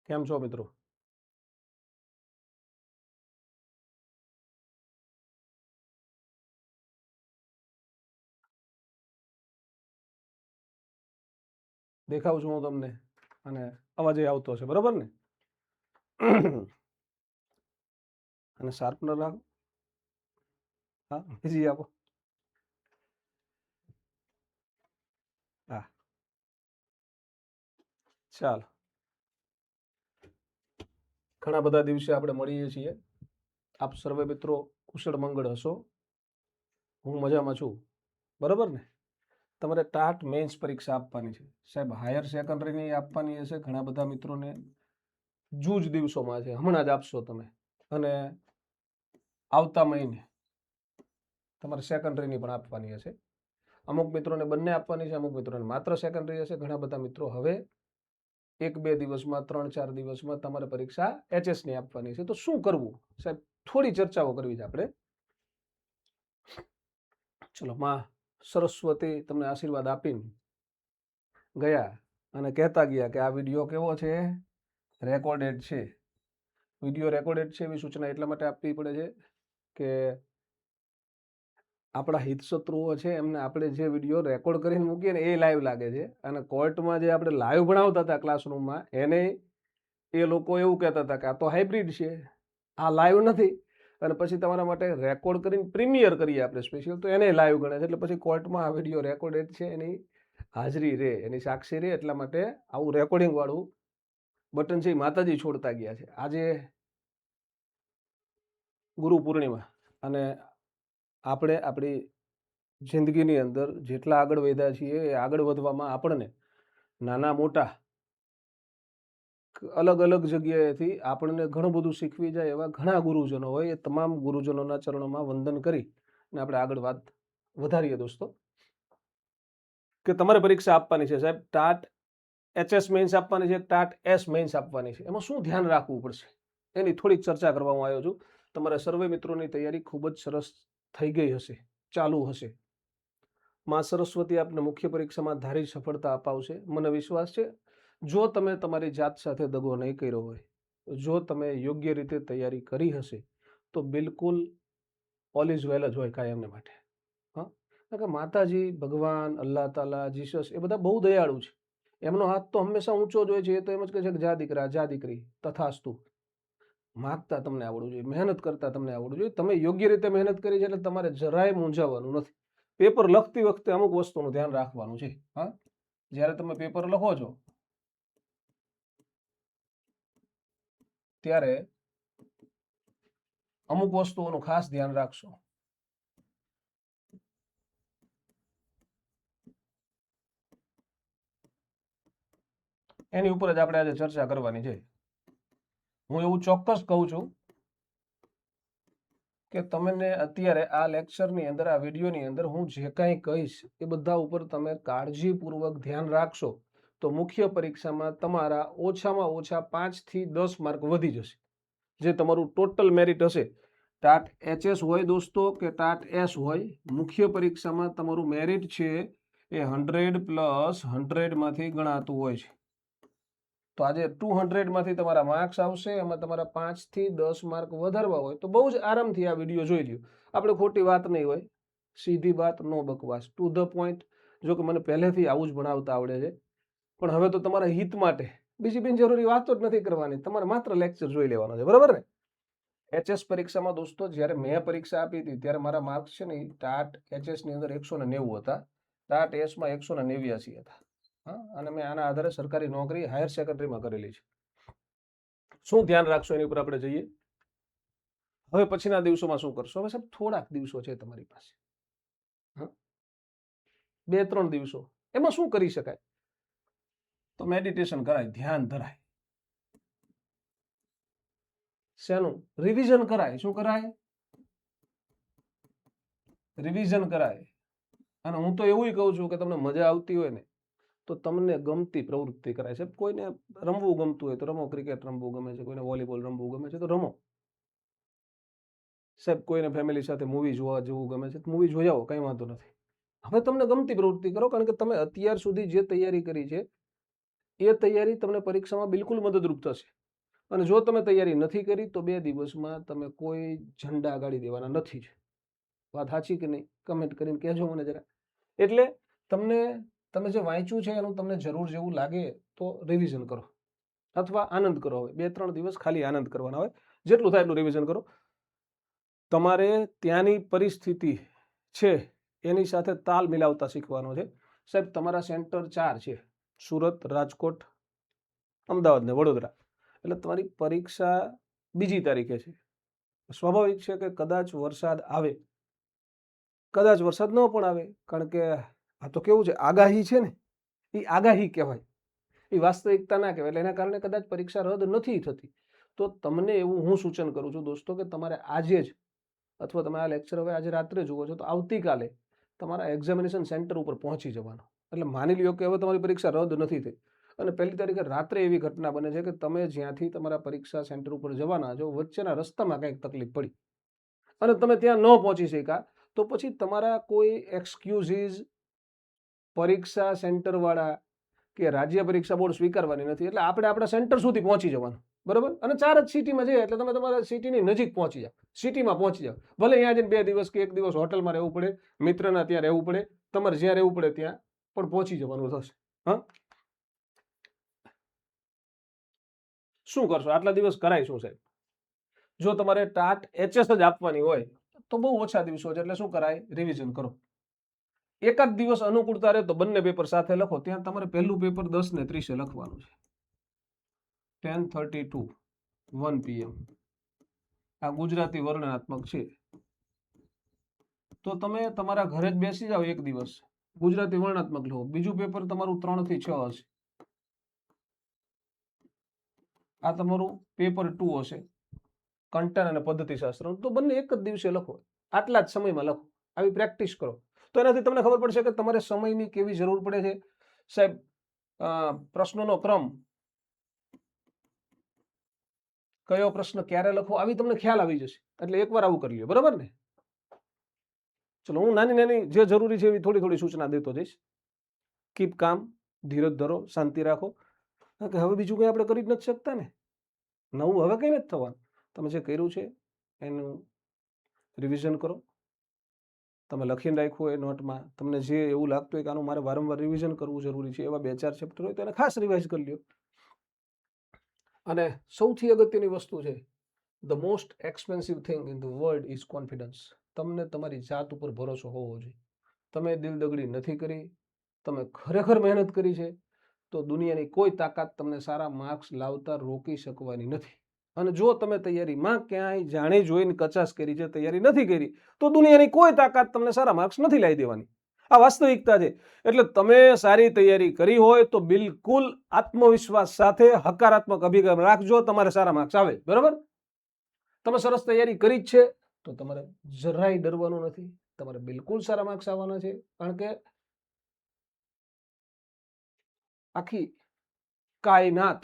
કેમ છો મિત્રો? દેખાવ છું હું તમને અને અવાજ આવતો હશે, બરોબર ને? અને શાર્પનર રાખો. હા, બીજી આપો. હા, ચાલો. ઘણા બધા દિવસે આપણે મળીએ છીએ. આપ સર્વે મિત્રો કુશળ મંગળ હશો. હું મજામાં છું, બરોબર ને? તમારે ટાટ મેન્સ પરીક્ષા આપવાની છે સાહેબ. હાયર સેકન્ડરીની આપવાની હશે. ઘણા બધા મિત્રોને જૂજ દિવસોમાં છે, હમણાં જ આપશો તમે. અને આવતા મહિને તમારે સેકન્ડરીની પણ આપવાની હશે. અમુક મિત્રોને બંને આપવાની છે, અમુક મિત્રોને માત્ર સેકન્ડરી હશે. ઘણા બધા મિત્રો હવે 1-2 દિવસમાં 3-4 દિવસમાં તમારે પરીક્ષા એચએસની આપવાની છે. તો શું કરવું સાહેબ? થોડી ચર્ચાઓ કરવી છે આપણે. ચલો, માં સરસ્વતી તમને આશીર્વાદ આપીને ગયા અને કહેતા ગયા કે આ વિડીયો કેવો છે? રેકોર્ડેડ છે. વિડીયો રેકોર્ડેડ છે એવી સૂચના એટલા માટે આપવી પડે છે કે આપણા હિતશત્રુઓ છે એમને આપણે જે વિડીયો રેકોર્ડ કરીને મૂકીએ ને એ લાઈવ લાગે છે. અને કોર્ટમાં જે આપણે લાઈવ ભણાવતા હતા ક્લાસરૂમમાં એને એ લોકો એવું કહેતા હતા કે આ તો હાઇબ્રિડ છે, આ લાઈવ નથી. અને પછી તમારા માટે રેકોર્ડ કરીને પ્રીમિયર કરીએ આપણે સ્પેશિયલ, તો એને લાઈવ ગણે છે. એટલે પછી કોર્ટમાં આ વિડીયો રેકોર્ડેડ છે એની હાજરી રહે, એની સાક્ષી રહે. એટલા માટે આવું રેકોર્ડિંગ વાળું બટન છે એ માતાજી છોડતા ગયા છે. આજે ગુરુ પૂર્ણિમા અને આપણે આપણી જિંદગીની અંદર જેટલા આગળ વધ્યા છીએ એ આગળ વધવામાં આપણને નાના મોટા અલગ અલગ જગ્યાએથી આપણને ઘણું બધું શીખવી જાય એવા ઘણા ગુરુજનો હોય. એ તમામ ગુરુજનોના ચરણોમાં વંદન કરી અને આપણે આગળ વાત વધારીએ દોસ્તો. કે તમારે પરીક્ષા આપવાની છે સાહેબ. ટાટ એચએસ મેઇન્સ આપવાની છે, ટાટ એસ મેઇન્સ આપવાની છે. એમાં શું ધ્યાન રાખવું પડશે એની થોડીક ચર્ચા કરવા હું આવ્યો છું. તમારા સર્વે મિત્રોની તૈયારી ખૂબ જ સરસ થઈ ગઈ હશે, ચાલુ હશે. માં સરસ્વતી આપને મુખ્ય પરીક્ષામાં ધારી સફળતા અપાવશે, મને વિશ્વાસ છે. જો તમે તમારી જાત સાથે દગો નહીં કર્યો હોય, જો તમે યોગ્ય રીતે તૈયારી કરી હશે, તો બિલકુલ ઓલ ઇઝ વેલ જ હોય કાયમને માટે. હા, કારણ કે માતાજી, ભગવાન, અલ્લાહ તાલા, જીસસ એ બધા બહુ દયાળુ છે. એમનો હાથ તો હંમેશા ઊંચો જ હોય છે. એ તો એમ જ કહે છે કે જા દીકરા, જા દીકરી, તથાસ્તુ. માગતા તમને આવડવું જોઈએ, મહેનત કરતા તમને આવડવું જોઈએ. તમે યોગ્ય રીતે મહેનત કરી છે એટલે તમારે જરાય મૂંઝાવાનું નથી. પેપર લખતી વખતે અમુક વસ્તુનું ધ્યાન રાખવાનું છે. હા, જ્યારે તમે પેપર લખો છો ત્યારે અમુક વસ્તુઓનું ખાસ ધ્યાન રાખશો. એની ઉપર જ આપણે આજે ચર્ચા કરવાની છે. હું એવું ચોક્કસ કહું છું કે તમને અત્યારે આ લેક્ચરની અંદર, આ વિડીયોની અંદર હું જે કાંઈ કહીશ એ બધા ઉપર તમે કાળજીપૂર્વક ધ્યાન રાખશો તો મુખ્ય પરીક્ષામાં તમારા ઓછામાં ઓછા 5 થી 10 માર્ક વધી જશે. જે તમારું ટોટલ મેરિટ હશે, ટાટ એચએસ હોય દોસ્તો કે ટાટ એસ હોય, મુખ્ય પરીક્ષામાં તમારું મેરિટ છે એ 100 + 100 માંથી ગણાતું હોય છે. તો આજે 200 માંથી તમારા માર્ક્સ આવશે. એમાં તમારા 5 થી 10 માર્ક વધારવા હોય તો બહુ જ આરામથી આ વિડીયો જોઈ લ્યો. આપણે ખોટી વાત નહીં હોય, સીધી વાત, નો બકવાસ, ટુ ધ પોઈન્ટ. જો કે મને પહેલેથી આવું જ ભણાવતા આવડે છે, પણ હવે તો તમારા હિત માટે બીજી બિનજરૂરી વાતો જ નથી કરવાની. તમારે માત્ર લેક્ચર જોઈ લેવાનો છે, બરાબર ને? એચએસ પરીક્ષામાં દોસ્તો જ્યારે મેં પરીક્ષા આપી હતી ત્યારે મારા માર્ક્સ છે ને ટાટ એચએસ ની અંદર 190 હતા, ટાટ એસમાં 189 હતા. હા, અને મેં આના આધારે સરકારી નોકરી હાયર સેકન્ડરીમાં કરેલી છે. શું ધ્યાન રાખશો એની ઉપર આપણે જઈએ. હવે પછીના દિવસોમાં શું કરશો? હવે સાહેબ થોડાક દિવસો છે તમારી પાસે, હા, 2-3 દિવસો. એમાં શું કરી શકાય? તો મેડિટેશન કરાય, ધ્યાન ધરાય. શેનું? રિવિઝન કરાય. શું કરાય? રિવિઝન કરાય. અને હું તો એવું કહું છું કે તમને મજા આવતી હોય ને તો તમને ગમતી પ્રવૃત્તિ કરાય. સાહેબ કોઈને રમવું ગમતું હોય તો રમો, ક્રિકેટ રમવું ગમે છે, કોઈને વોલીબોલ રમવું ગમે છે તો રમો. સાહેબ કોઈને ફેમિલી સાથે મૂવી જોવા જવું ગમે છે તો મૂવી જોઈ આવો, કંઈ વાંધો નથી. હવે તમને ગમતી પ્રવૃત્તિ કરો, કારણ કે તમે અત્યાર સુધી જે તૈયારી કરી છે એ તૈયારી તમને પરીક્ષામાં બિલકુલ મદદરૂપ થશે. અને જો તમે તૈયારી નથી કરી તો 2 દિવસમાં તમે કોઈ ઝંડા ગાડી દેવાના નથી જ. વાત સાચી કે નહીં? કમેન્ટ કરીને કહેજો મને જરા. એટલે તમને તમે જે વાંચ્યું છે એનું તમને જરૂર જેવું લાગે તો રિવિઝન કરો અથવા આનંદ કરો. હવે 2-3 દિવસ ખાલી આનંદ કરવાના હોય, જેટલું થાય એટલું રિવિઝન કરો. તમારે ત્યાંની પરિસ્થિતિ છે એની સાથે તાલ મિલાવતા શીખવાનો છે. સાહેબ તમારા સેન્ટર 4 છે, સુરત, રાજકોટ, અમદાવાદ ને વડોદરા. એટલે તમારી પરીક્ષા 2જી તારીખે છે. સ્વાભાવિક છે કે કદાચ વરસાદ આવે, કદાચ વરસાદ ન પણ આવે, કારણ કે આ તો કેવું છે, આગાહી છે ને, એ આગાહી કહેવાય, એ વાસ્તવિકતા ના કહેવાય. એટલે એના કારણે કદાચ પરીક્ષા રદ નથી થતી. તો તમને એવું હું સૂચન કરું છું દોસ્તો કે તમારે આજે જ, અથવા તમે આ લેક્ચર હવે આજે રાત્રે જુઓ છો તો આવતીકાલે તમારા એક્ઝામિનેશન સેન્ટર ઉપર પહોંચી જવાનું. એટલે માની લ્યો કે હવે તમારી પરીક્ષા રદ નથી થઈ અને 1લી તારીખે રાત્રે એવી ઘટના બને છે કે તમે જ્યાંથી તમારા પરીક્ષા સેન્ટર ઉપર જવાના છો વચ્ચેના રસ્તામાં કંઈક તકલીફ પડી અને તમે ત્યાં ન પહોંચી શક્યા, તો પછી તમારા કોઈ એક્સક્યુઝીસ પરીક્ષા સેન્ટરવાળા કે રાજ્ય પરીક્ષા બોર્ડ સ્વીકારવાની નથી. એટલે આપણે આપણા સેન્ટર સુધી પહોંચી જવાનું, બરાબર? અને 4 જ સિટીમાં જઈએ એટલે તમે તમારા સિટીની નજીક પહોંચી જાઓ, સિટીમાં પહોંચી જાઓ. ભલે અહીંયા જઈને 2 દિવસ કે 1 દિવસ હોટલમાં રહેવું પડે, મિત્રના ત્યાં રહેવું પડે, તમારે જ્યાં રહેવું પડે ત્યાં પણ પહોંચી જવાનું થશે. હા, શું કરશો આટલા દિવસ? કરાય શું સાહેબ? જો તમારે ટાટ HS જ આપવાની હોય તો બહુ ઓછા દિવસો છે, એટલે શું કરાય? રિવિઝન કરો. એકાદ દિવસ અનુકૂળતા રહે તો બંને પેપર સાથે લખો. ત્યાં તમારે પહેલું પેપર 10:30 લખવાનું છે, 10:32 1 PM. આ ગુજરાતી વર્ણનાત્મક છે. તો તમે તમારા ઘરે જ બેસી જાઓ, એક દિવસ ગુજરાતી વર્ણનાત્મક લો. બીજું પેપર તમારું 3 થી 6 હશે. આ તમારું પેપર 2 હશે, કન્ટેન્ટ અને પદ્ધતિશાસ્ત્ર. તો બંને એક જ દિવસે લખો, આટલા જ સમયમાં લખો. આવી પ્રેક્ટિસ કરો તો એનાથી તમને ખબર પડશે કે તમારે સમયની કેવી જરૂર પડે છે. સાહેબ પ્રશ્નોનો ક્રમ, કયો પ્રશ્ન ક્યારે લખવો, આવી તમને ખ્યાલ આવી જશે. એટલે એકવાર આવું કરી લ્યો, બરાબર ને? ચલો, હું નાની નાની જે જરૂરી છે એવી થોડી થોડી સૂચના દેતો જઈશ. કીપ કામ, ધીરજ ધરો, શાંતિ રાખો. કારણ કે હવે બીજું કંઈ આપણે કરી જ નથી શકતા ને. નવું હવે કંઈ નથી થવાનું. તમે જે કર્યું છે એનું રિવિઝન કરો. તમે લખીને રાખ્યું હોય નોટમાં, તમને જે એવું લાગતું હોય કે આનું મારે વારંવાર રિવિઝન કરવું જરૂરી છે, એવા 2-4 ચેપ્ટર હોય તો એને ખાસ રિવાઇઝ કરી લ્યો. અને સૌથી અગત્યની વસ્તુ છે, the most expensive thing in the world is confidence. તમને તમારી જાત ઉપર ભરોસો હોવો જોઈએ. તમે દિલદગડી નથી કરી, તમે ખરેખર મહેનત કરી છે, તો દુનિયાની કોઈ તાકાત તમને સારા માર્ક્સ લાવતા રોકી શકવાની નથી. અને જો તમે તૈયારીમાં ક્યાંય જાણી જોઈને કચાશ કરી છે, તૈયારી નથી કરી, તો દુનિયાની કોઈ તાકાત તમને સારા માર્ક્સ નથી લાવી દેવાની. આ વાસ્તવિકતા છે. એટલે તમે સારી તૈયારી કરી હોય તો બિલકુલ આત્મવિશ્વાસ સાથે હકારાત્મક અભિગમ રાખજો, તમારે સારા માર્ક્સ આવે, બરાબર? તમે સરસ તૈયારી કરી જ છે તો તમારે જરાય ડરવાનું નથી. તમારે બિલકુલ સારા માર્ક્સ આવવાના છે. કારણ કે આખી કાયનાત,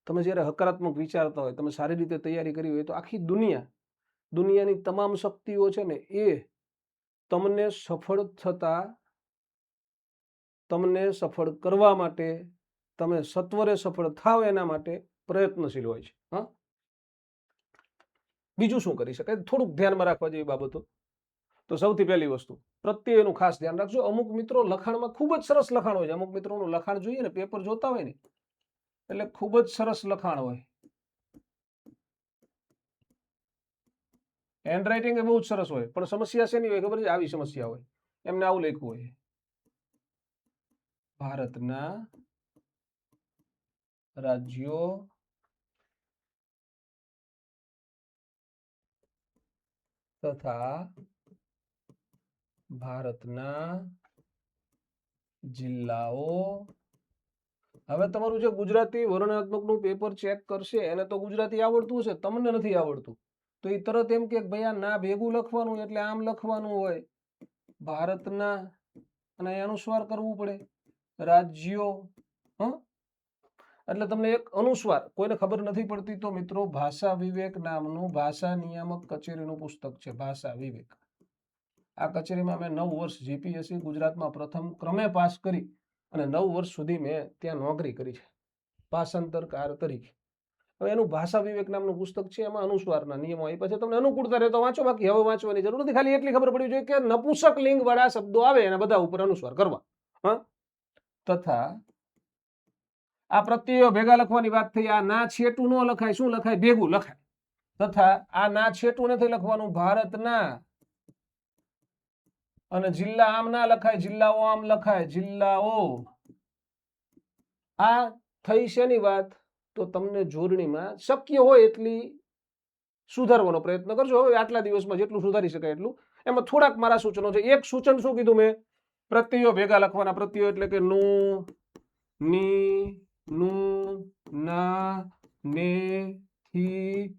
તમે જ્યારે હકારાત્મક વિચારતા હોય, તમે સારી રીતે તૈયારી કરી હોય, તો આખી દુનિયાની તમામ શક્તિઓ છે ને એ તમને સફળ કરવા માટે, તમે સત્વરે સફળ થાવ એના માટે પ્રયત્નશીલ હોય છે. હા, બીજું શું કરી શકાય? થોડુંક ધ્યાનમાં રાખવા જેવી બાબતો. તો સૌથી પહેલી વસ્તુ, પ્રત્યેનું ખાસ ધ્યાન રાખજો. અમુક મિત્રો લખાણમાં ખૂબ જ સરસ લખાણ હોય છે. અમુક મિત્રોનું લખાણ જોઈએ ને, પેપર જોતા હોય ને, એટલે ખૂબ જ સરસ લખાણ હોય, હેન્ડરાઇટિંગ એ બહુ જ સરસ હોય, પણ સમસ્યા શેની હોય ખબર છે? આવી સમસ્યા હોય. એમને આવું લખ્યું હોય, ભારતના રાજ્યો તથા ભારતના જિલ્લાઓ. હવે તમારું જે ગુજરાતી વર્ણનાત્મકનું પેપર ચેક કરશે એને તો ગુજરાતી આવડતું હશે, તમને નથી આવડતું, તો એ તરત એમ કે ભાઈ આ ના ભેગું લખવાનું, એટલે આમ લખવાનું હોય, ભારતના, અને અનુસ્વાર કરવું પડે, રાજ્યો. એટલે તમને એક અનુસ્વાર, કોઈને ખબર નથી પડતી તો મિત્રો ભાષા વિવેક નામનું ભાષા નિયામક કચેરીનું પુસ્તક છે, ભાષા વિવેક. આ કચેરીમાં મેં 9 વર્ષ જીપીએસસી ગુજરાતમાં પ્રથમ ક્રમે પાસ કરી અને 9 વર્ષ સુધી મેં ત્યાં નોકરી કરી છે ભાષાંતરકાર તરીકે. હવે એનું ભાષા વિવેક નામનું પુસ્તક છે, એમાં અનુસ્વારના નિયમો આપ્યા છે, તમને અનુકૂળતા રહે તો વાંચો, બાકી હવે વાંચવાની જરૂર નથી. ખાલી એટલી ખબર પડવી જોઈએ કે નપુંસક લિંગ વાળા શબ્દો આવે એના બધા ઉપર અનુસ્વાર કરવા. હા, તથા આ પ્રત્યયો ભેગા લખવાની વાત થઈ. આ ના છેટું ન લખાય, શું લખાય? ભેગું લખાય. તથા આ ના છેટું નથી લખવાનું, ભારતના. અને જિલ્લા આમ ના લખાય, જિલ્લાઓ આમ લખાય, જિલ્લાઓ. આ થઈ શેની વાત? તો તમને જોડણીમાં શક્ય હોય એટલી સુધારવાનો પ્રયત્ન કરજો. હવે આટલા દિવસમાં જેટલું સુધારી શકાય એટલું. એમાં થોડાક મારા સૂચનો છે. એક સૂચન શું કીધું મેં? પ્રત્યયો ભેગા લખવાના. પ્રત્યયો એટલે કે નું, ની, નું, ના, ને, થી,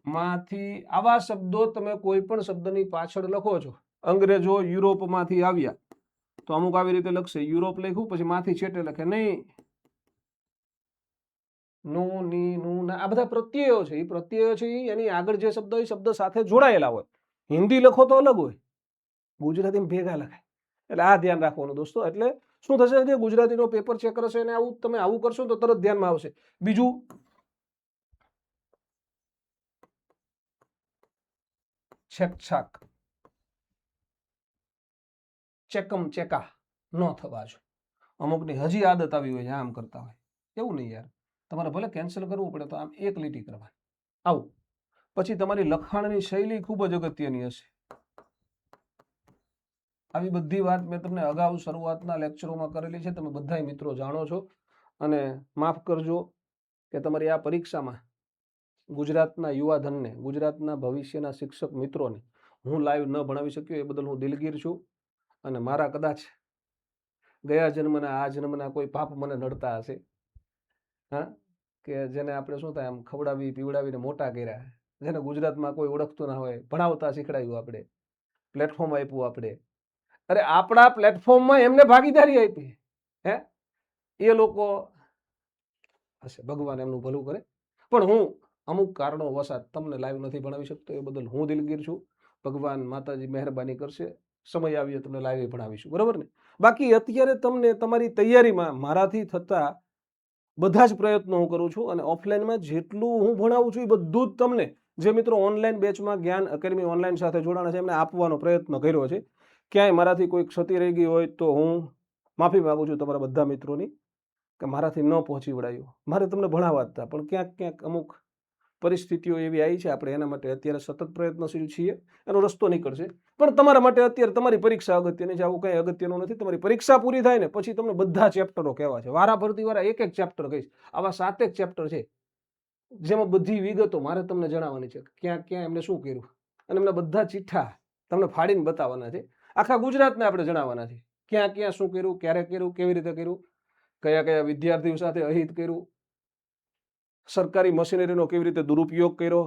માંથી. આવા શબ્દો તમે કોઈ પણ શબ્દની પાછળ લખો છો. અંગ્રેજો યુરોપમાંથી આવ્યા તો અમુક આવી રીતે લખશે, યુરોપ લખ્યું, પછી માંથી છેટે લખે નહીં, નું, ની, નું, ના. આ બધા પ્રત્યયો છે. એ પ્રત્યયો છે એની આગળ જે શબ્દ હોય શબ્દ સાથે જોડાયેલા હોય. હિન્દી લખો તો અલગ હોય, ગુજરાતીમાં ભેગા લખાય. એટલે આ ધ્યાન રાખવાનું દોસ્તો. એટલે શું થશે, જે ગુજરાતીનો પેપર ચેક કરશે એને આવું તમે આવું કરશો તો તરત ધ્યાનમાં આવશે. બીજું, છેકછાક, ચેકમ ચેકા ન થવા જો. અમુકની હજી આદત આવી હોય આમ કરતા હોય. એવું નહીં યાર, તમારે ભલે કેન્સલ કરવું પડે તો આમ એક લીટી કરવાની. આવું. પછી તમારી લખાણની શૈલી ખૂબ જ અગત્યની હશે. આવી બધી વાત મેં તમને અગાઉ શરૂઆતના લેક્ચરોમાં કરેલી છે, તમે બધા મિત્રો જાણો છો. અને માફ કરજો કે તમારી આ પરીક્ષામાં ગુજરાતના યુવાધનને, ગુજરાતના ભવિષ્યના શિક્ષક મિત્રોને હું લાઈવ ન ભણાવી શક્યો, એ બદલ હું દિલગીર છું. અને મારા કદાચ ગયા જન્મના આ જન્મના કોઈ પાપ મને નડતા હશે. હા, કે જેને આપણે શું થાય આમ ખવડાવી પીવડાવીને મોટા કર્યા, જેને ગુજરાતમાં કોઈ ઓળખતું ના હોય, ભણાવતા શીખડાયું, આપણે પ્લેટફોર્મ આપ્યું, આપણે અરે આપણા પ્લેટફોર્મમાં એમને ભાગીદારી આપી. હે, એ લોકો હશે, ભગવાન એમનું ભલું કરે. પણ હું અમુક કારણો વસાત તમને લાઈવ નથી ભણાવી શકતો, એ બદલ હું દિલગીર છું. ભગવાન માતાજી મહેરબાની કરશે, સમય આવ્યો તમને લાઈવ ભણાવીશું, બરાબર ને? બાકી અત્યારે તમને તમારી તૈયારીમાં મારાથી થતા બધા જ પ્રયત્નો હું કરું છું. અને ઓફલાઈનમાં જેટલું હું ભણાવું છું એ બધું જ તમને, જે મિત્રો ઓનલાઈન બેચમાં જ્ઞાન એકેડમી ઓનલાઈન સાથે જોડાણા છે, એમને આપવાનો પ્રયત્ન કર્યો છે. ક્યાંય મારાથી કોઈ ક્ષતિ રહી ગઈ હોય તો હું માફી માગું છું તમારા બધા મિત્રોની, કે મારાથી ન પહોંચી વળાયું. મારે તમને ભણાવવા જ હતા, પણ ક્યાંક ક્યાંક અમુક પરિસ્થિતિઓ એવી આવી છે. આપણે એના માટે અત્યારે સતત પ્રયત્નશીલ છીએ, એનો રસ્તો નીકળશે. પણ તમારા માટે અત્યારે તમારી પરીક્ષા અગત્યની છે, આવું કંઈ અગત્યનું નથી. તમારી પરીક્ષા પૂરી થાય ને પછી તમને બધા ચેપ્ટરો કહેવા છે, વારા ફરતી વારા એક એક ચેપ્ટર કહીશ. આવા 7 ચેપ્ટર છે જેમાં બધી વિગતો મારે તમને જણાવવાની છે, ક્યાં ક્યાં એમને શું કર્યું, અને એમના બધા ચિઠ્ઠા તમને ફાડીને બતાવવાના છે. આખા ગુજરાતને આપણે જણાવવાના છે, ક્યાં ક્યાં શું કર્યું, ક્યારે કર્યું, કેવી રીતે કર્યું, કયા કયા વિદ્યાર્થીઓ સાથે અહિત કર્યું, સરકારી મશીનરીનો કેવી રીતે દુરુપયોગ કર્યો,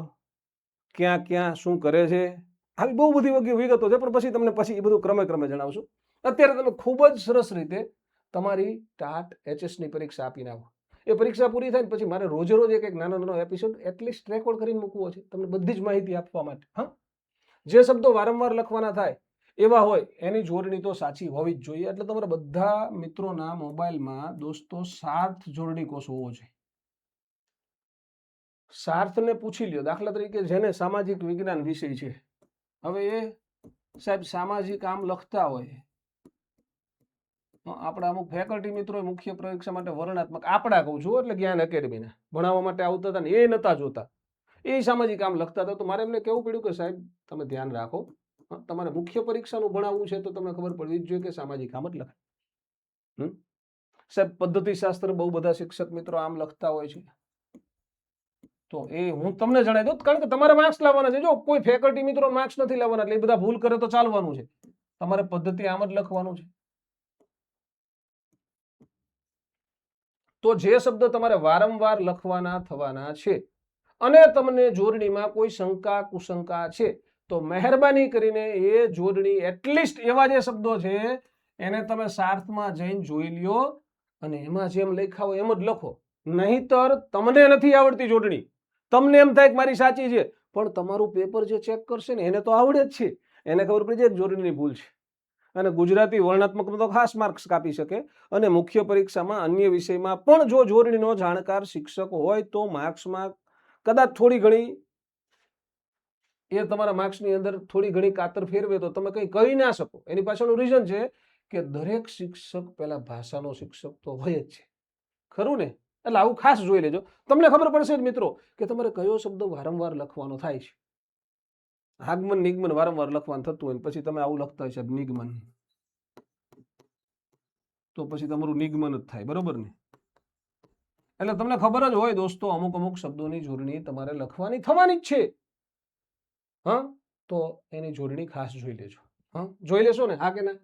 ક્યાં ક્યાં શું કરે છે. આવી બહુ બધી વિગતો છે, પણ પછી તમને પછી એ બધું ક્રમે ક્રમે જણાવશું. અત્યારે તમે ખૂબ જ સરસ રીતે તમારી ટાટ એચએસની પરીક્ષા આપીને આવો. એ પરીક્ષા પૂરી થાય ને પછી મારે રોજે રોજ એક નાનો નાનો એપિસોડ એટલીસ્ટ રેકોર્ડ કરીને મૂકવો છે, તમને બધી જ માહિતી આપવા માટે. હા, જે શબ્દો વારંવાર લખવાના થાય એવા હોય એની જોડણી તો સાચી હોવી જ જોઈએ. એટલે તમારા બધા મિત્રોના મોબાઈલમાં દોસ્તો સાર્થ જોડણી કોષ હોવો જોઈએ. સાર્થને પૂછી લ્યો, દાખલા તરીકે જેને સામાજિક વિજ્ઞાન વિષય છે, હવે એ સાહેબ સામાજિક આમ લખતા હોય, આપણા અમુક ફેકલ્ટી મિત્રો મુખ્ય પરીક્ષા માટે વર્ણનાત્મક, આપણા કહું છું એટલે જ્ઞાન એકેડમીના ભણાવવા માટે આવતા હતા ને એ નતા જોતા, એ સામાજિક આમ લખતા હતા. તો મારે એમને કેવું પડ્યું કે સાહેબ તમે ધ્યાન રાખો, તમારે મુખ્ય પરીક્ષાનું ભણાવવું છે તો તમને ખબર પડવી જ જોઈએ કે સામાજિક આમ જ લખાય. સાહેબ પદ્ધતિશાસ્ત્ર બહુ બધા શિક્ષક મિત્રો આમ લખતા હોય છે, તો એ હું તમને જણાવી દઉં, કારણ કે તમારે માર્ક્સ લાવવાના છે. જો કોઈ ફેકલ્ટી મિત્રો માર્ક્સ નથી લાવવાના એટલે એ બધા ભૂલ કરે તો ચાલવાનું છે, તમારે પદ્ધતિ આમ જ લખવાનું છે. તો જે શબ્દ તમારે વારંવાર લખવાના થવાના છે અને તમને જોડણીમાં કોઈ શંકા કુશંકા છે તો મહેરબાની કરીને એ જોડણી એટલીસ્ટ એવા જે શબ્દો છે એને તમે સાર્થમાં જઈને જોઈ લ્યો અને એમાં જેમ લખ્યા હોય એમ જ લખો. નહીતર તમને નથી આવડતી જોડણી, તમને એમ થાય કે મારી સાચી છે, પણ તમારું પેપર જે ચેક કરશે ને એને તો આવડે જ છે, એને ખબર પડી જાય જોડણીની ભૂલ છે. અને ગુજરાતી વર્ણનાત્મકમાં તો ખાસ માર્ક્સ કાપી શકે. અને મુખ્ય પરીક્ષામાં અન્ય વિષયમાં પણ જો જોડણીનો જાણકાર શિક્ષક હોય તો માર્ક્સમાં કદાચ થોડી ઘણી એ તમારા માર્ક્સની અંદર થોડી ઘણી કાતર ફેરવે તો તમે કંઈ કહી ના શકો. એની પાછળનું રીઝન છે કે દરેક શિક્ષક પહેલા ભાષાનો શિક્ષક તો હોય જ છે, ખરું ને? એટલે આવું ખાસ જોઈ લેજો. તમને ખબર પડશે મિત્રો કે તમારે કયો શબ્દ વારંવાર લખવાનો થાય છે. આગમન નિગમન વારંવાર લખવાનું થતું હોય પછી તમે આવું લખતા હોય છે નિગમન, તો પછી તમારું નિગમન જ થાય, બરોબર ને? એટલે તમને ખબર જ હોય દોસ્તો, અમુક અમુક શબ્દોની જોડણી તમારે લખવાની થવાની જ છે. હા, તો એની જોડણી ખાસ જોઈ લેજો. હા, જોઈ લેશો ને? હા કે ના?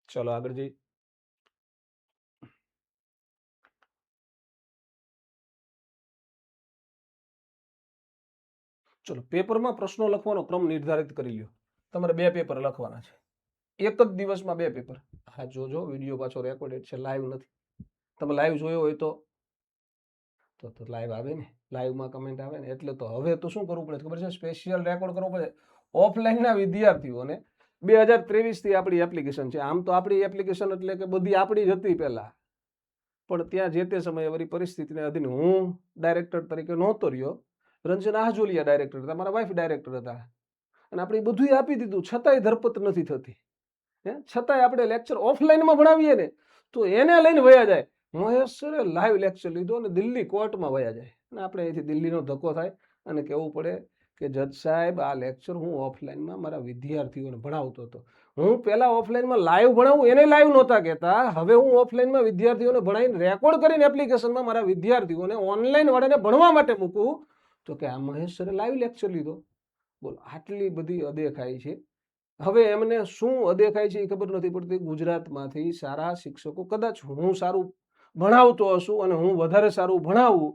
ચલો આગળ જઈએ. ચલો, પેપરમાં પ્રશ્નો લખવાનો ક્રમ નિર્ધારિત કરી લ્યો. તમારે 2 પેપર લખવાના છે, એક જ દિવસમાં 2 પેપર. હા, જોજો વિડીયો પાછો રેકોર્ડેડ છે, લાઈવ નથી. તમે લાઈવ જોયો હોય તો લાઈવ આવે ને, લાઈવમાં કમેન્ટ આવે ને. એટલે તો હવે તો શું કરવું પડે ખબર છે? સ્પેશિયલ રેકોર્ડ કરવો પડે. ઓફલાઈનના વિદ્યાર્થીઓને 2023 થી આપણી એપ્લિકેશન છે. આમ તો આપણી એપ્લિકેશન એટલે કે બધી આપણી જ હતી પહેલા, પણ ત્યાં જે તે સમયે વળી પરિસ્થિતિને અધીન હું ડાયરેક્ટર તરીકે નહોતો રહ્યો, રંજન આહજોલિયા ડાયરેક્ટર હતા, મારા વાઇફ ડાયરેક્ટર હતા, અને આપણે બધું આપી દીધું, છતાંય ધરપત નથી થતી. છતાંય આપણે લેક્ચર ઓફલાઈનમાં ભણાવીએ ને તો એને લઈને વયા જાય. મહેશ સરે લાઈવ લેક્ચર લીધો અને દિલ્હી કોર્ટમાં વયા જાય, અને આપણે અહીંથી દિલ્હીનો ધક્કો થાય અને કહેવું પડે કે જજ સાહેબ આ લેક્ચર હું ઓફલાઈનમાં મારા વિદ્યાર્થીઓને ભણાવતો હતો. હું પહેલા ઓફલાઈનમાં લાઈવ ભણાવું એને લાઈવ નહોતા કહેતા, હવે હું ઓફલાઈનમાં વિદ્યાર્થીઓને ભણાવીને રેકોર્ડ કરીને એપ્લિકેશનમાં મારા વિદ્યાર્થીઓને ઓનલાઈન વાળાને ભણવા માટે મૂકું. તો કે આ મહેશ સરે લાઈવ લેક્ચર લીધો. બોલો, આટલી બધી અદેખાઈ છે. હવે એમને શું અદેખાય છે એ ખબર નથી પડતી. ગુજરાતમાંથી સારા શિક્ષકો, કદાચ હું સારું ભણાવતો હશું અને હું વધારે સારું ભણાવું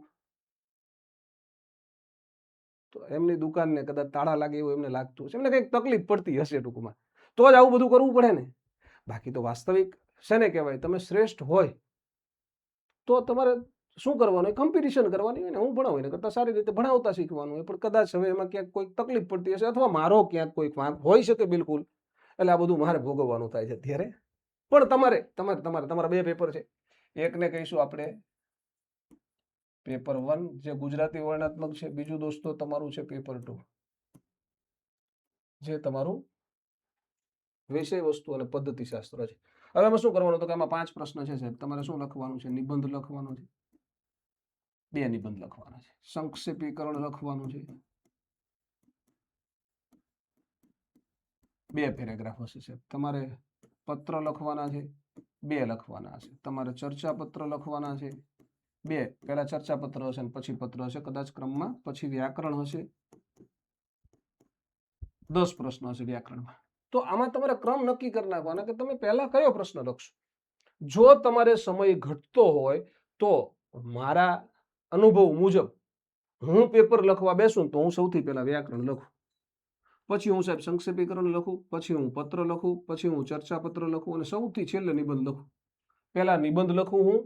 તો એમની દુકાનને કદાચ તાળા લાગે એવું એમને લાગતું હશે, એમને કંઈક તકલીફ પડતી હશે ટૂંકમાં, તો જ આવું બધું કરવું પડે ને. બાકી તો વાસ્તવિક શેને કહેવાય, તમે શ્રેષ્ઠ હોય તો તમારે શું કરવાનું હોય? કોમ્પિટિશન કરવાની હોય ને. હું ભણાવું એને કરતાં સારી રીતે ભણાવતા શીખવાનું હોય, પણ કદાચ હવે એમાં ક્યાંક કોઈક તકલીફ પડતી હશે અથવા મારો ક્યાંક કોઈક વાંક હોઈ શકે બિલકુલ, એટલે આ બધું મારે ભોગવવાનું થાય છે અત્યારે. પણ તમારા 2 પેપર છે. એકને કહીશું આપણે પેપર 1 જે ગુજરાતી વર્ણનાત્મક છે, બીજું દોસ્તો તમારું છે પેપર 2 જે તમારું વિષય વસ્તુ અને પદ્ધતિશાસ્ત્ર છે. હવે એમાં શું કરવાનું? તો કે આમાં 5 પ્રશ્ન છે સાહેબ, તમારે શું લખવાનું છે? નિબંધ લખવાનો છે, 2 નિબંધ લખવાના છે. સંક્ષેપીકરણ લખવાનું છે, 2 પેરેગ્રાફ હશે સાહેબ. તમારે પત્ર લખવાના છે, 2 લખવાના છે. તમારે ચર્ચા પત્ર લખવાના છે, 2. પહેલા ચર્ચા પત્ર હશે ને પછી પત્ર હશે, કદાચ ક્રમમાં. પછી વ્યાકરણ હશે, 10 પ્રશ્ન હશે વ્યાકરણમાં. તો આમાં તમારે ક્રમ નક્કી કરી નાખવાના કે તમે પહેલા કયો પ્રશ્ન લખશો. જો તમારે સમય ઘટતો હોય તો મારા અનુભવ મુજબ હું પેપર લખવા બેસું તો હું સૌથી પહેલા વ્યાકરણ લખું, પછી હું સાહેબ સંક્ષેપીકરણ લખું, પછી હું પત્ર લખું, પછી હું ચર્ચા પત્ર લખું અને સૌથી છેલ્લે નિબંધ લખું. પહેલા નિબંધ લખું હું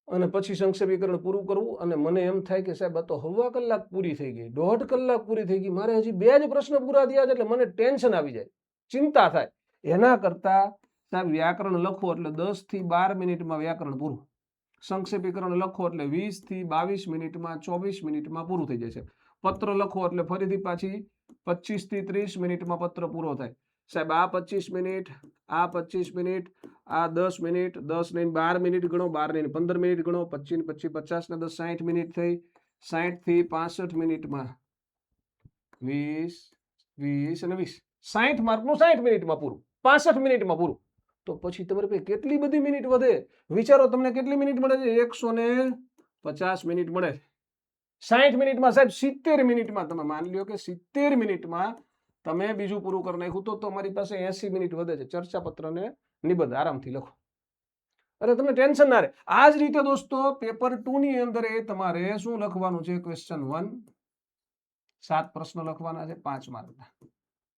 અને પછી સંક્ષેપીકરણ પૂરું કરવું. અને મને એમ થાય કે સાહેબ આ તો 1/2 કલાક પૂરી થઈ ગઈ, 1.5 કલાક પૂરી થઈ ગઈ, મારે હજી 2 જ પ્રશ્ન પૂરા થયા છે, એટલે મને ટેન્શન આવી જાય, ચિંતા થાય. એના કરતા સાહેબ વ્યાકરણ લખો એટલે 10 થી 12 મિનિટમાં વ્યાકરણ પૂરું. સંક્ષેપીકરણ લખો એટલે 20 થી 22 મિનિટમાં, 24 મિનિટમાં પૂરું થઈ જાય છે. પત્ર લખો એટલે ફરીથી પાછી 25 થી 30 મિનિટમાં પત્ર પૂરો થાય. સાહેબ આ 25 મિનિટ, આ 25 મિનિટ, આ 10 મિનિટ, 10 ને 12 મિનિટ ગણો, 12 ને 15 મિનિટ ગણો, 25 ને 25, 50 ને 10, 60 મિનિટ થઈ. 60 થી 65 મિનિટમાં 20, 20 અને 20, 60 માર્કનું 60 મિનિટમાં પૂરું, 65 મિનિટમાં પૂરું. તો પછી તમારે ભાઈ કેટલી બધી મિનિટ વધે. વિચારો તમને કેટલી મિનિટ મળે છે? 150 મિનિટ મળે છે. 60 મિનિટમાં સાહેબ 70 મિનિટમાં તમે માની લ્યો કે 70 મિનિટમાં તમે બીજું પૂરું કરી નાખ્યું તો તમારી પાસે 80 મિનિટ વધે છે. ચર્ચા પત્ર ને નિબંધ આરામથી લખો, અરે તમને ટેન્શન ના રહે. આ જ રીતે દોસ્તો પેપર 2 ની અંદર એ તમારે શું લખવાનું છે? ક્વેશ્ચન 1 7 પ્રશ્ન લખવાના છે 5 માર્કના.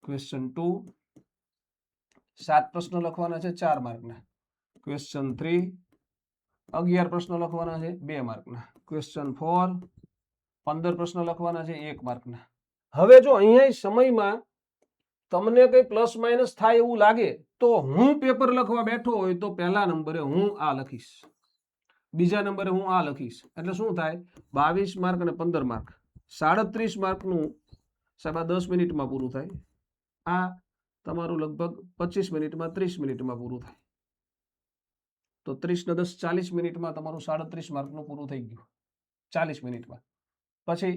ક્વેશ્ચન 2 7 પ્રશ્ન લખવાના છે 4 માર્કના. ક્વેશ્ચન 3 11 પ્રશ્ન લખવાના છે 2 માર્કના. ક્વેશ્ચન 4 15 પ્રશ્ન લખવાના છે 1 માર્કના. હવે જો અહીંયા સમયમાં તમને કઈ પ્લસ માઇનસ થાય એવું લાગે તો હું પેપર લખવા બેઠો હોય તો પહેલા નંબરે હું આ લખીશ. બીજા નંબરે હું આ લખીશ એટલે શું થાય 22 માર્ક અને 15 માર્ક 37 માર્કનું સાહેબ આ 10 મિનિટમાં પૂરું થાય, આ તમારું લગભગ 25 મિનિટમાં 30 મિનિટમાં પૂરું થાય, તો 30 ને 10 40 મિનિટમાં તમારું 37 માર્કનું પૂરું થઈ ગયું 40 મિનિટમાં. પછી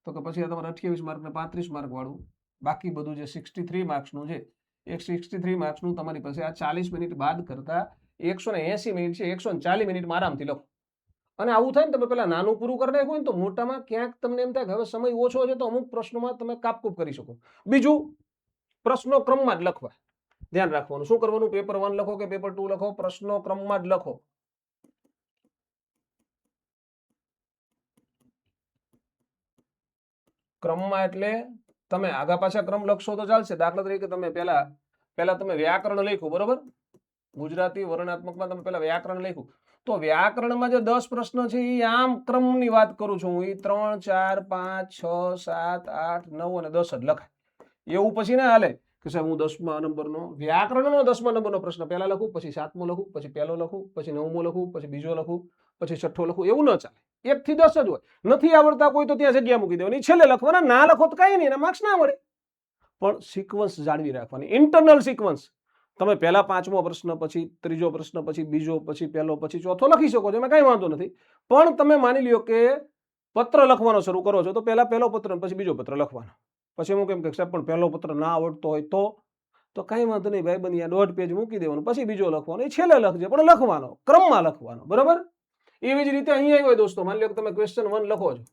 તો કે પછી આ તમારે 28 માર્ક ને 35 માર્ક વાળું બાકી બધું જે 63 માર્ક્સનું છે એ 63 માર્ક્સનું તમારી પાસે આ 40 મિનિટ બાદ કરતા 180 મિનિટ છે, 140 મિનિટમાં આરામથી લખો. અને આવું થાય ને તમે પેલા નાનું પૂરું કરી નાખ્યું ને તો મોટામાં ક્યાંક તમને એમ થાય કે હવે સમય ઓછો છે તો અમુક પ્રશ્નોમાં તમે કાપકૂપ કરી શકો. બીજું, પ્રશ્નો ક્રમમાં જ લખવા, ધ્યાન રાખવાનું. શું કરવાનું? પેપર 1 લખો કે પેપર 2 લખો, પ્રશ્નો ક્રમમાં જ લખો. ક્રમમાં એટલે તમે આગા પાછા ક્રમ લખશો તો ચાલશે. દાખલા તરીકે તમે પહેલા તમે વ્યાકરણ લખ્યું, બરોબર? ગુજરાતી વર્ણનાત્મકમાં તમે પહેલા વ્યાકરણ લખ્યું, તો વ્યાકરણમાં જે 10 પ્રશ્ન છે એ આમ ક્રમની વાત કરું છું હું, એ 3 4 5 6 7 8 9 અને 10 જ લખાય. એવું પછી ના હાલે કે સાહેબ હું 10મા નંબરનો વ્યાકરણનો 10મા નંબરનો પ્રશ્ન પહેલા લખું, પછી 7મો લખું, પછી પહેલો લખું, પછી 9મો લખું, પછી બીજો લખું, પછી 6ઠ્ઠો લખું. એવું ન ચાલે. 1 થી 10 જ હોય. નથી આવડતા કોઈ તો ત્યાં જગ્યા મૂકી દેવાની, છેલ્લે લખવાના. ના લખો તો કઈ નહીં, એના માર્ક્સ ના મળે. પણ સિક્વન્સ જાળવી રાખવાની, ઇન્ટરનલ સિક્વન્સ. તમે પહેલા 5મો પ્રશ્ન, પછી ત્રીજો પ્રશ્ન, પછી બીજો, પછી પહેલો, પછી ચોથો લખી શકો છો, એમાં કઈ વાંધો નથી. પણ તમે માની લ્યો કે પત્ર લખવાનો શરૂ કરો છો તો પહેલા પહેલો પત્ર, પછી બીજો પત્ર લખવાનો. પછી હું કેમ કે સાહેબ પણ પહેલો પત્ર ના આવડતો હોય તો કઈ વાંધો નહીં ભાઈ બની, 1.5 પેજ મૂકી દેવાનું, પછી બીજો લખવાનો, એ છેલ્લે લખજે પણ લખવાનો, ક્રમમાં લખવાનો, બરાબર? એવી જ રીતે અહીંયા હોય દોસ્તો, માની લો કે તમે ક્વેશ્ચન 1 લખો છો,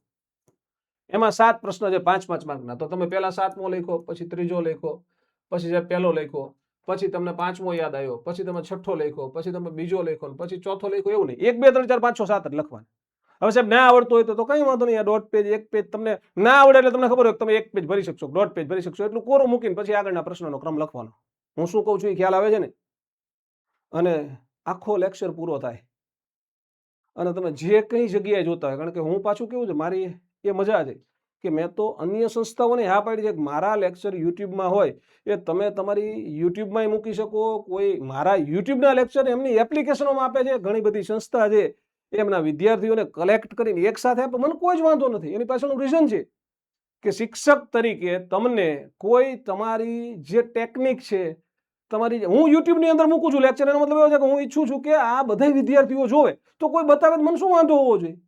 એમાં 7 પ્રશ્ન છે 5-5 માર્કના, તો તમે પહેલા 7મો લખો, પછી ત્રીજો લખો, પછી જે પહેલો લખો, પછી તમને 5મો યાદ આવ્યો, પછી તમે 6ઠ્ઠો લખો, પછી તમે બીજો લખો, પછી ચોથો લખો. એવું નહીં 1 2 3 4 5 6 7 જ લખવાનું. હવે સાહેબ ના આવડતું હોય તો કઈ વાંધો નહીં, 1.5 પેજ 1 પેજ તમને ના આવડે એટલે તમને ખબર હોય તમે 1 પેજ ભરી શકશો, 1.5 પેજ ભરી શકશો, એટલું કોરું મૂકીને પછી આગળના પ્રશ્નનો ક્રમ લખવાનો. હું શું કહું છું એ ખ્યાલ આવે છે ને? અને આખો લેક્ચર પૂરો થાય અને તમે જે કઈ જગ્યાએ જોતા હોય, કારણ કે હું પાછું કેવું છે, મારી એ મજા છે કે મેં તો અન્ય સંસ્થાઓને હા પાડી છે કે મારા લેક્ચર યુટ્યુબમાં હોય, એ તમે તમારી યુટ્યુબમાં મૂકી શકો. કોઈ મારા યુટ્યુબના લેક્ચર એમની એપ્લિકેશનોમાં આપે છે, ઘણી બધી સંસ્થા છે એમના વિદ્યાર્થીઓને કલેક્ટ કરીને એક સાથે આપે, મને કોઈ જ વાંધો નથી. એની પાછળનું રીઝન છે કે શિક્ષક તરીકે તમને કોઈ તમારી જે ટેકનિક છે તમારી, હું યુટ્યુબની અંદર મૂકું છું લેક્ચર, એનો મતલબ એવો છે કે હું ઈચ્છું છું કે આ બધા વિદ્યાર્થીઓ જોવે, તો કોઈ બતાવે તો મને શું વાંધો હોવો જોઈએ?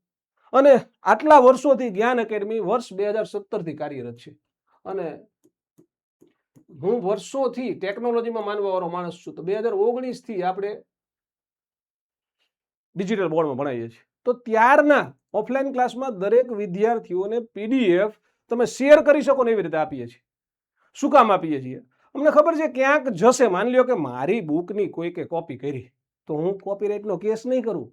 અને આટલા વર્ષોથી જ્ઞાન એકેડમી વર્ષ 2017 થી કાર્યરત છે અને હું વર્ષોથી ટેકનોલોજીમાં માનવાવાળો માણસ છું. તો 2019 થી આપણે ડિજિટલ બોર્ડમાં ભણાવીએ છીએ. તો ત્યારના ઓફલાઈન ક્લાસમાં દરેક વિદ્યાર્થીઓને PDF તમે શેર કરી શકો ને એવી રીતે આપીએ છીએ. શું કામ આપીએ છીએ? અમને ખબર છે ક્યાંક જશે. માની લ્યો કે મારી બુકની કોઈકે કોપી કરી તો હું કોપીરાઇટનો કેસ નહીં કરું.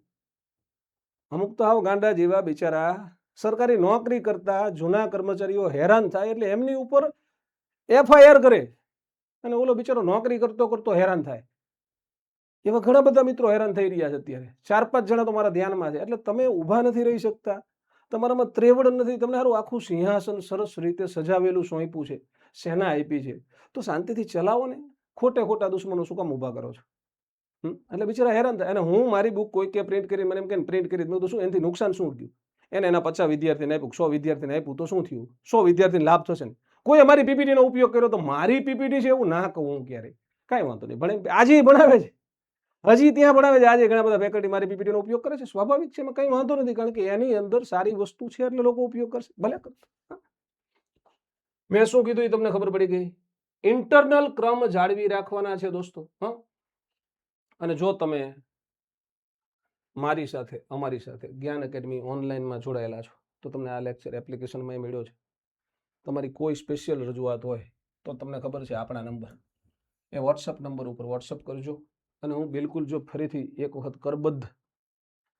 અમુક તો આવ ગાંડા જેવા બિચારા સરકારી નોકરી કરતા જૂના કર્મચારીઓ હેરાન થાય એટલે એમની ઉપર FIR કરે અને ઓલો બિચારો નોકરી કરતો કરતો હેરાન થાય. એવા ઘણા બધા મિત્રો હેરાન થઈ રહ્યા છે અત્યારે. 4-5 જણા તો મારા ધ્યાનમાં છે. એટલે તમે ઊભા નથી રહી શકતા, તમારામાં ત્રેવડ નથી, તમને સારું આખું સિંહાસન સરસ રીતે સજાવેલું સોંપ્યું છે, સેના આપી છે, તો શાંતિથી ચલાવો ને. ખોટે ખોટા દુશ્મનો શું કામ ઊભા કરો છો? એટલે બિચારા હેરાન થાય. અને હું મારી બુક કોઈ કે પ્રિન્ટ કરી, મને એમ કે પ્રિન્ટ કરી, મેં તો શું એનાથી નુકસાન શું થયું? એને એના 50 વિદ્યાર્થીને આપ્યું, 100 વિદ્યાર્થીને આપ્યું તો શું થયું? 100 વિદ્યાર્થીને લાભ થશે ને? કોઈ અમારી PPTનો ઉપયોગ કર્યો તો મારી PPT છે એવું ના કહું હું ક્યારેય. કાંઈ વાંધો નહીં, ભણે આજે ભણાવે છે, હજી ત્યાં ભણાવે છે, આજે ઘણા બધા ફેકલ્ટી મારી PPTનો ઉપયોગ કરે છે, સ્વાભાવિક છે, એમાં કંઈ વાંધો નથી, કારણ કે એની અંદર સારી વસ્તુ છે એટલે લોકો ઉપયોગ કરશે, ભલે કરશે. મેં શું કીધું એ તમને ખબર પડી ગઈ. ઇન્ટરનલ ક્રમ જાળવી રાખવાના છે દોસ્તો. અને જો તમે મારી સાથે, અમારી સાથે જ્ઞાન એકેડમી ઓનલાઈનમાં જોડાયેલા છો તો તમને આ લેક્ચર એપ્લિકેશનમાં મળ્યો છે. તમારી કોઈ સ્પેશિયલ રજૂઆત હોય તો તમને ખબર છે આપણા નંબર, એ WhatsApp નંબર ઉપર WhatsApp કરજો. અને હું બિલકુલ જો ફરીથી એક વખત કરબદ્ધ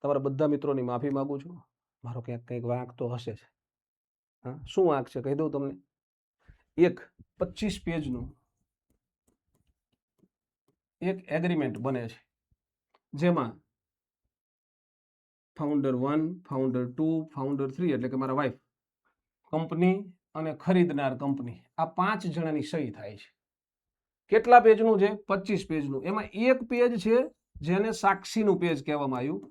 તમારા બધા મિત્રોની માફી માગું છું. મારો ક્યાંક કંઈક વાંક તો હશે જ. હા, શું વાંક છે કહી દઉં તમને. એક 25 પેજનું એક એગ્રીમેન્ટ બને છે, જેમાં ફાઉન્ડર 1, ફાઉન્ડર 2, ફાઉન્ડર 3 એટલે કે મારા વાઇફ, કંપની અને ખરીદનાર કંપની, આ 5 જણાની સહી થાય છે. કેટલા પેજનું છે? 25 પેજનું. એમાં એક પેજ છે જેને સાક્ષીનું પેજ કહેવામાં આવ્યું,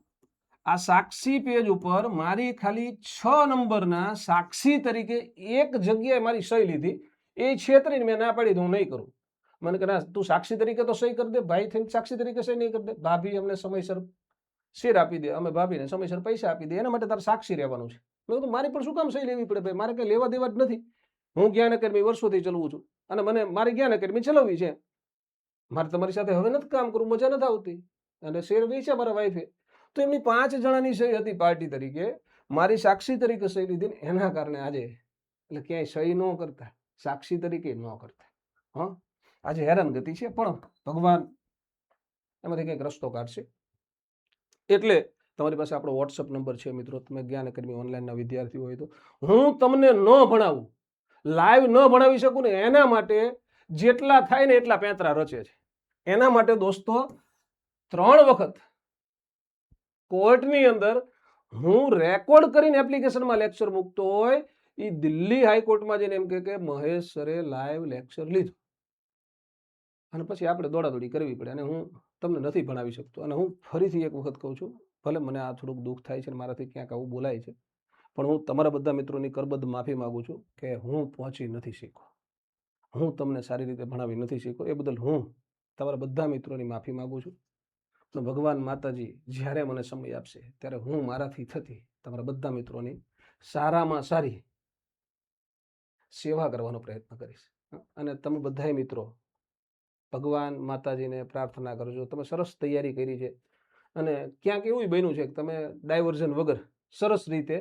આ સાક્ષી પેજ ઉપર મારી ખાલી 6 નંબરના સાક્ષી તરીકે એક જગ્યાએ મારી સહી લીધી, એ છેતરીને મેં ના પાડી તો હું નહીં કરું. મને કે ના તું સાક્ષી તરીકે તો સહી કરી દે, ભાઈ થઈને સાક્ષી તરીકે સહી નહીં કરી દે, ભાભી અમને સમયસર શેર આપી દે, અમે ભાભીને સમયસર પૈસા આપી દે, એના માટે તારે સાક્ષી રહેવાનું છે. મેં કીધું મારી પણ શું કામ સહી લેવી પડે ભાઈ, મારે કંઈ લેવા દેવા જ નથી. હું જ્ઞાન એકેડમી વર્ષોથી ચલાવું છું અને મને મારી જ્ઞાન એકેડમી ચલાવવી છે. મારે તમારી સાથે હવે નથી કામ કરવું, મજા નથી આવતી. અને શેર વેચ્યા મારા વાઈફે, તો એમની 5 જણાની સહી હતી પાર્ટી તરીકે, મારી સાક્ષી તરીકે સહી લીધી ને એના કારણે આજે એટલે ક્યાંય સહી ન કરતા, સાક્ષી તરીકે ન કરતા, હા આજે હેરાનગતિ છે. પણ ભગવાન એમાંથી કંઈક રસ્તો કાઢશે. એટલે તમારી પાસે આપણો વોટ્સઅપ નંબર છે મિત્રો, તમે જ્ઞાન એકેડમી ઓનલાઈનના વિદ્યાર્થીઓ હોય તો હું તમને ન ભણાવું, લાઈવ ન ભણાવી શકું ને એના માટે જેટલા થાય ને એટલા પેંતરા રચે છે. એના માટે દોસ્તો 3 વખત કોર્ટની અંદર હું રેકોર્ડ કરીને એપ્લિકેશનમાં લેક્ચર મૂકતો હોય, એ દિલ્હી હાઈકોર્ટમાં જઈને એમ કે મહેશ સરે લાઈવ લેક્ચર લીધું અને પછી આપણે દોડાદોડી કરવી પડે અને હું તમને નથી ભણાવી શકતો. અને હું ફરીથી એક વખત કહું છું, ભલે મને આ થોડુંક દુઃખ થાય છે, મારાથી ક્યાંક આવું બોલાય છે, પણ હું તમારા બધા મિત્રોની કરબદ્ધ માફી માગું છું કે હું પહોંચી નથી શીખ્યો, હું તમને સારી રીતે ભણાવી નથી શીખ્યો. એ બદલ હું તમારા બધા મિત્રોની માફી માગું છું. તો ભગવાન માતાજી જ્યારે મને સમય આપશે ત્યારે હું મારાથી થતી તમારા બધા મિત્રોની સારામાં સારી સેવા કરવાનો પ્રયત્ન કરીશ. અને તમે બધાય મિત્રો ભગવાન માતાજીને પ્રાર્થના કરજો, તમે સરસ તૈયારી કરી છે અને ક્યાંક એવું બન્યું છે કે તમે ડાયવર્ઝન વગર સરસ રીતે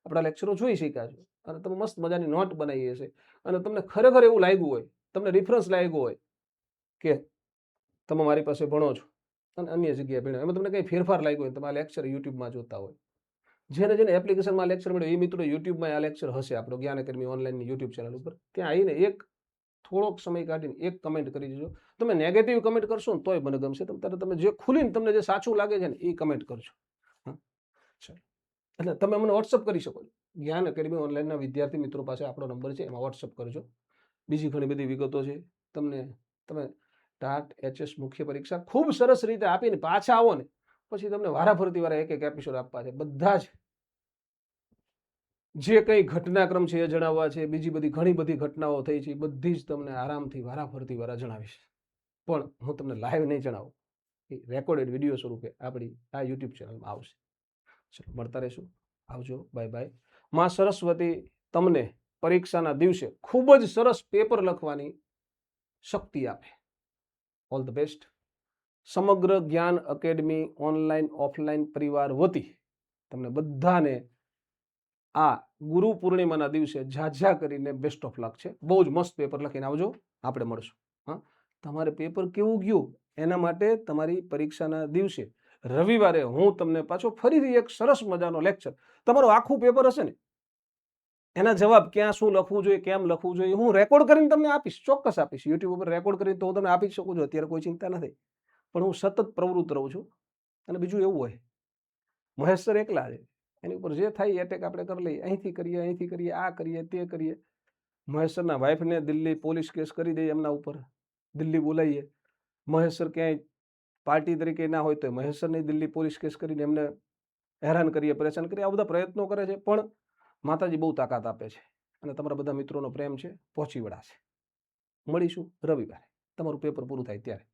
આપણા લેક્ચરો જોઈ શક્યા છો અને તમે મસ્ત મજાની નોટ બનાવી હશે અને તમને ખરેખર એવું લાગ્યું હોય, તમને રિફરન્સ લાગ્યું હોય કે તમે મારી પાસે ભણો છો અને અન્ય જગ્યાએ ભણ્યો, એમાં તમને કંઈ ફેરફાર લાગ્યો હોય, તમે આ લેક્ચર યુટ્યુબમાં જોતા હોય, જેને જેને એપ્લિકેશનમાં લેક્ચર મળ્યો એ મિત્રો યુટ્યુબમાં આ લેક્ચર હશે આપણો જ્ઞાન એકેડમી ઓનલાઈનની યુટ્યુબ ચેનલ ઉપર, ત્યાં આવીને એક થોડોક સમય કાઢીને એક કમેન્ટ કરી દેજો. તમે નેગેટિવ કમેન્ટ કરશો ને તોય મને ગમશે, તમે જે ખુલીને તમને જે સાચું લાગે છે ને એ કમેન્ટ કરજો. હા ચાલો, એટલે તમે અમને વોટ્સઅપ કરી શકો છો. જ્ઞાન એકેડમી ઓનલાઈનના વિદ્યાર્થી મિત્રો પાસે આપણો નંબર છે, એમાં વોટ્સઅપ કરજો. બીજી ઘણી બધી વિગતો છે. તમે ટાટ HS મુખ્ય પરીક્ષા ખૂબ સરસ રીતે આપીને પાછા આવો ને પછી તમને વારાફરતી વારા એક એપિસોડ આપવા છે. બધા જ જે કંઈ ઘટનાક્રમ છે એ જણાવવા છે, બીજી બધી ઘણી બધી ઘટનાઓ થઈ છે, બધી જ તમને આરામથી વારાફરતી વારા જણાવીશ. પણ હું તમને લાઈવ નહીં જણાવું, એ રેકોર્ડેડ વિડીયો સ્વરૂપે આપણી આ યુટ્યુબ ચેનલમાં આવશે. ચલો મળતા રહીશું. આવજો, બાય બાય. માં સરસ્વતી તમને પરીક્ષાના દિવસે ખૂબ જ સરસ પેપર લખવાની શક્તિ આપે. All the best. સમગ્ર જ્ઞાન એકેડમી ઓનલાઈન ઓફલાઈન પરિવાર વતી તમને બધાને આ ગુરુ પૂર્ણિમાના દિવસે ઝાઝા કરીને બેસ્ટ ઓફ લક છે. બહુ જ મસ્ત પેપર લખીને આવજો, આપણે મળશું. હા, તમારે પેપર કેવું ગયું એના માટે તમારી પરીક્ષાના દિવસે રવિવારે હું તમને પાછો ફરીથી એક સરસ મજાનો લેક્ચર, તમારું આખું પેપર હશે ને એના જવાબ ક્યાં શું લખવું જોઈએ, કેમ લખવું જોઈએ, હું રેકોર્ડ કરીને તમને આપીશ, ચોક્કસ આપીશ. યુટ્યુબ ઉપર રેકોર્ડ કરીને તો હું તમને આપી શકું છું, અત્યારે કોઈ ચિંતા નથી. પણ હું સતત પ્રવૃત્ત રહું છું. અને બીજું એવું હોય, મહેશ સર એકલા છે, એની ઉપર જે થાય એટેક આપણે કરી લઈએ, અહીંથી કરીએ, આ કરીએ, તે કરીએ. મહેશ સરના વાઈફને દિલ્હી પોલીસ કેસ કરી દઈએ, એમના ઉપર દિલ્હી બોલાવીએ. મહેશ સર ક્યાંય પાર્ટી તરીકે ના હોય તો મહેશ સરની દિલ્હી પોલીસ કેસ કરીને એમને હેરાન કરીએ, પરેશાન કરીએ. આ બધા પ્રયત્નો કરે છે, પણ માતાજી બહુ તાકાત આપે છે અને તમારા બધા મિત્રોનો પ્રેમ છે, પહોંચી વળાશે. મળીશું રવિવારે, તમારું પેપર પૂરું થાય ત્યારે.